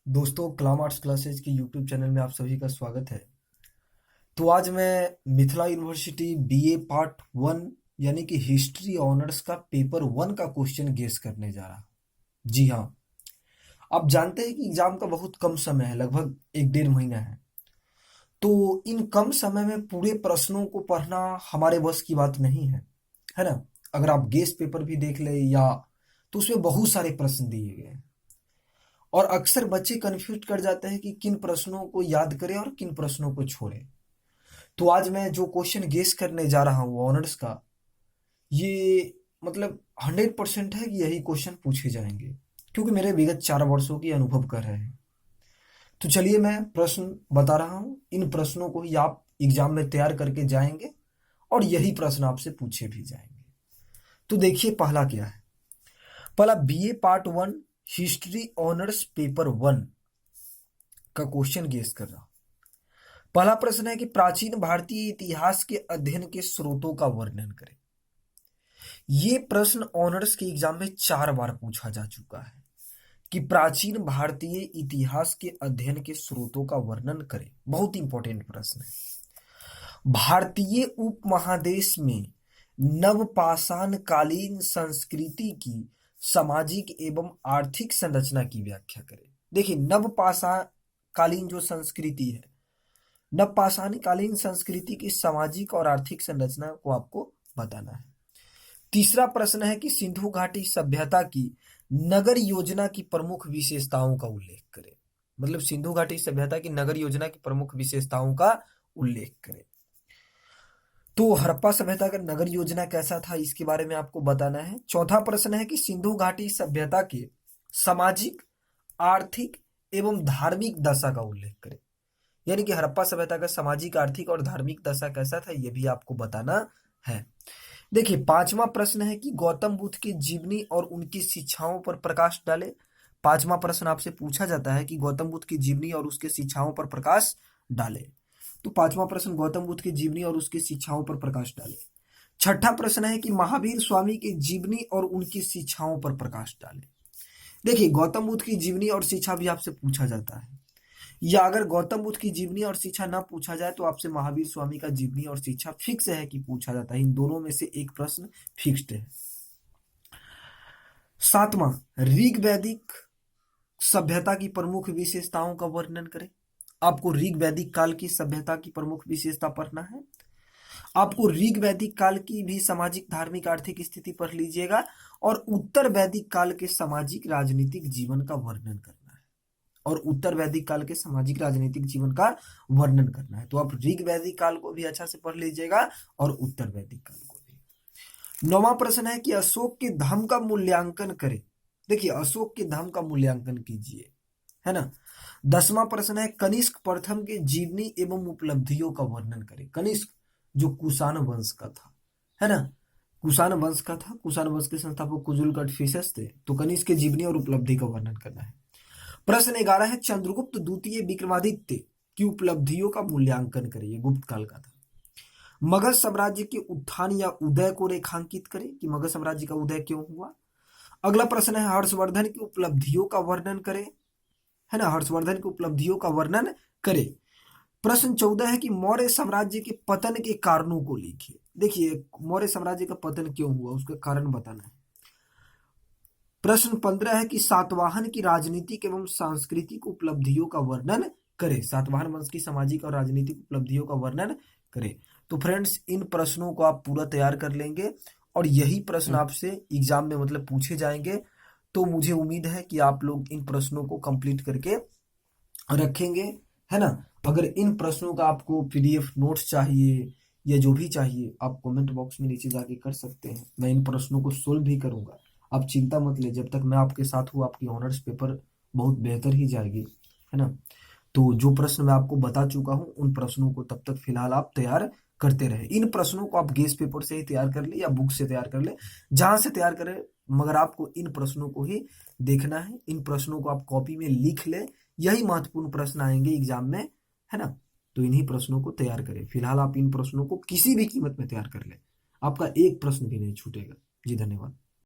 दोस्तों, claim arts classes के YouTube channel में आप सभी का स्वागत है। तो आज मैं Mithila university BA part one यानी कि हिस्ट्री ऑनर्स का पेपर वन का क्वेश्चन गेस करने जा रहा हूँ। जी हाँ, आप जानते हैं कि एग्जाम का बहुत कम समय है, लगभग एक डेढ़ महीना है। तो इन कम समय में पूरे प्रश्नों को पढ़ना हमारे बस की बात नहीं है ना। अगर आप गेस पेपर भी देख ले या तो उसमें बहुत सारे प्रश्न दिए गए हैं और अक्सर बच्चे कंफ्यूज कर जाते हैं कि किन प्रश्नों को याद करें और किन प्रश्नों को छोड़ें। तो आज मैं जो क्वेश्चन गेस करने जा रहा हूँ ऑनर्स का, ये मतलब 100% है कि यही क्वेश्चन पूछे जाएंगे, क्योंकि मेरे विगत 4 वर्षों की अनुभव कर रहे हैं। तो चलिए मैं प्रश्न बता रहा हूँ, इन प्रश्नों को ही आप एग्जाम में तैयार करके जाएंगे और यही प्रश्न आपसे पूछे भी जाएंगे। तो देखिए पहला क्या है। पहला BA part one history honours paper one का क्वेश्चन गेस कर रहा हूं। पहला प्रश्न है कि प्राचीन भारतीय इतिहास के अध्ययन के स्रोतों का वर्णन करें। ये प्रश्न ऑनर्स के एग्जाम में 4 बार पूछा जा चुका है कि प्राचीन भारतीय इतिहास के अध्ययन के स्रोतों का वर्णन करें। बहुत इंपॉर्टेंट प्रश्न है। भारतीय उपमहादेश में नवपाषाण कालीन संस्कृति की सामाजिक एवं आर्थिक संरचना की व्याख्या करें। देखिए, नवपाषाण कालीन जो संस्कृति है, नवपाषाणकालीन संस्कृति की सामाजिक और आर्थिक संरचना को आपको बताना है। तीसरा प्रश्न है कि सिंधु घाटी सभ्यता की नगर योजना की प्रमुख विशेषताओं का उल्लेख करें। मतलब सिंधु घाटी सभ्यता की नगर योजना की प्रमुख विशेषताओं का उल्लेख करें। तो हड़प्पा सभ्यता का नगर योजना कैसा था, इसके बारे में आपको बताना है। चौथा प्रश्न है कि सिंधु घाटी सभ्यता के सामाजिक, आर्थिक एवं धार्मिक दशा का उल्लेख करें। यानी कि हड़प्पा सभ्यता का सामाजिक, आर्थिक और धार्मिक दशा कैसा था, यह भी आपको बताना है। देखिए, पांचवा प्रश्न है कि गौतम बुद्ध की जीवनी और उनकी शिक्षाओं पर प्रकाश डाले। पांचवा प्रश्न आपसे पूछा जाता है कि गौतम बुद्ध की जीवनी और उसके शिक्षाओं पर प्रकाश डाले। तो पांचवा प्रश्न गौतम बुद्ध की जीवनी और उसकी शिक्षाओं पर प्रकाश डाले। छठा प्रश्न है कि महावीर स्वामी की जीवनी और उनकी शिक्षाओं पर प्रकाश डाले। देखिए, गौतम बुद्ध की जीवनी और शिक्षा भी आपसे पूछा जाता है, या अगर गौतम बुद्ध की जीवनी और शिक्षा ना पूछा जाए तो आपसे महावीर स्वामी का जीवनी और शिक्षा फिक्स है कि पूछा जाता है। इन दोनों में से एक प्रश्न फिक्स्ड है। सातवां, ऋग वैदिक सभ्यता की प्रमुख विशेषताओं का वर्णन करें। आपको ऋग वैदिक काल की सभ्यता की प्रमुख विशेषता पढ़ना है। आपको ऋग वैदिक काल की भी सामाजिक, धार्मिक, आर्थिक स्थिति पढ़ लीजिएगा और उत्तर वैदिक काल के सामाजिक राजनीतिक जीवन का वर्णन करना है। और उत्तर वैदिक काल के सामाजिक राजनीतिक जीवन का वर्णन करना है। तो आप ऋग वैदिक काल को भी अच्छा से पढ़ लीजिएगा और उत्तर वैदिक काल को भी। नौवां प्रश्न है कि अशोक के धर्म का मूल्यांकन करें। देखिए, अशोक के धर्म का मूल्यांकन कीजिए, है ना। 10वां प्रश्न है कनिष्क प्रथम के जीवनी एवं उपलब्धियों का वर्णन करें। कनिष्क जो कुषाण वंश का था, है ना, कुषाण वंश का था। कुषाण वंश के संस्थापक कुजुल कटफिशस थे। तो कनिष्क के जीवनी और उपलब्धि का वर्णन करना है। प्रश्न 11 है चंद्रगुप्त द्वितीय विक्रमादित्य की उपलब्धियों का मूल्यांकन करिए। गुप्त काल का था। मगध साम्राज्य के उत्थान या उदय को रेखांकित करें कि मगध साम्राज्य का उदय क्यों हुआ। अगला प्रश्न है हर्षवर्धन की उपलब्धियों का वर्णन करें, है ना, हर्षवर्धन की उपलब्धियों का वर्णन करें। प्रश्न 14 है कि मौर्य साम्राज्य के पतन के कारणों को लिखिए। देखिए, मौर्य साम्राज्य का पतन क्यों हुआ, उसका कारण बताना है। प्रश्न 15 है कि सातवाहन की राजनीतिक एवं सांस्कृतिक उपलब्धियों का वर्णन करें। सातवाहन वंश की सामाजिक और राजनीतिक उपलब्धियों का वर्णन करें। तो फ्रेंड्स, इन प्रश्नों को आप पूरा तैयार कर लेंगे और यही प्रश्न आपसे एग्जाम में मतलब पूछे जाएंगे। तो मुझे उम्मीद है कि आप लोग इन प्रश्नों को कंप्लीट करके रखेंगे, है ना। अगर इन प्रश्नों का आपको पीडीएफ नोट्स चाहिए या जो भी चाहिए, आप कमेंट बॉक्स में नीचे जाके कर सकते हैं। मैं इन प्रश्नों को सोल्व भी करूंगा। आप चिंता मत ले, जब तक मैं आपके साथ हूँ आपकी ऑनर्स पेपर बहुत बेहतर ही जाएगी, है ना। तो जो प्रश्न मैं आपको बता चुका हूँ उन प्रश्नों को तब तक फिलहाल आप तैयार करते रहे। इन प्रश्नों को आप गेस पेपर से ही तैयार कर ले या बुक से तैयार कर ले, जहां से तैयार करें, मगर आपको इन प्रश्नों को ही देखना है। इन प्रश्नों को आप कॉपी में लिख ले, यही महत्वपूर्ण प्रश्न आएंगे एग्जाम में, है ना। तो इन्हीं प्रश्नों को तैयार करें। फिलहाल आप इन प्रश्नों को किसी भी कीमत में तैयार कर ले, आपका एक प्रश्न भी नहीं छूटेगा। जी धन्यवाद।